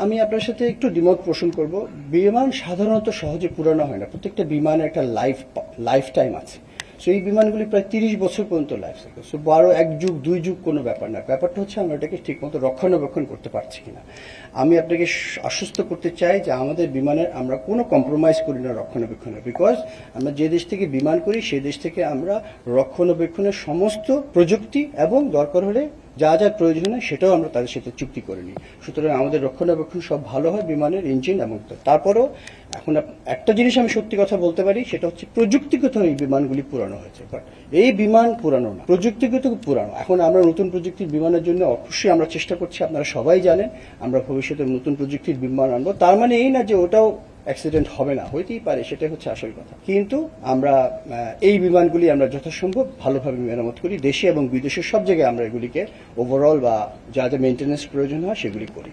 আমি আপনার সাথে একটু দ্বিমত পোষণ করব। বিমান সাধারণত সহজে পুরানো হয় না, প্রত্যেকটা বিমানের একটা লাইফ টাইম আছে। সো এই বিমানগুলি প্রায় 30 বছর পর্যন্ত লাইফ সাইকেল। সো 1 যুগ 2 যুগ কোনো ব্যাপার না, ব্যাপারটা হচ্ছে আমরা এটাকে ঠিকমতো রক্ষণাবেক্ষণ করতে পারছি কিনা। আমি আপনাকে আশ্বস্ত করতে চাই যে আমাদের বিমানের আমরা কোনো কম্প্রোমাইজ করি না রক্ষণাবেক্ষণে, বিকজ আমরা যে দেশ থেকে বিমান করি সেই দেশ থেকে আমরা রক্ষণাবেক্ষণের সমস্ত প্রযুক্তি এবং দরকার হলে যা যা প্রয়োজন হয় সেটাও আমরা তাদের সাথে চুক্তি করে নিই। সুতরাং আমাদের রক্ষণাবেক্ষণ সব ভালো হয়, বিমানের ইঞ্জিন এবং তারপরেও এখন একটা জিনিস আমি সত্যি কথা বলতে পারি, সেটা হচ্ছে প্রযুক্তিগত এই বিমানগুলি পুরানো হয়েছে, বাট এই বিমান পুরানো না, প্রযুক্তিগত পুরানো। এখন আমরা নতুন প্রযুক্তির বিমানের জন্য অবশ্যই আমরা চেষ্টা করছি, আপনারা সবাই জানেন আমরা ভবিষ্যতে নতুন প্রযুক্তির বিমান আনবো। তার মানে এই না যে ওটাও অ্যাক্সিডেন্ট হবে না, হইতেই পারে, সেটাই হচ্ছে আসল কথা। কিন্তু আমরা এই বিমানগুলি আমরা যথাসম্ভব ভালোভাবে মেরামত করি, দেশে এবং বিদেশে সব জায়গায় আমরা এগুলিকে ওভারঅল বা যা যা মেনটেন্যান্স প্রয়োজন হয় সেগুলি করি।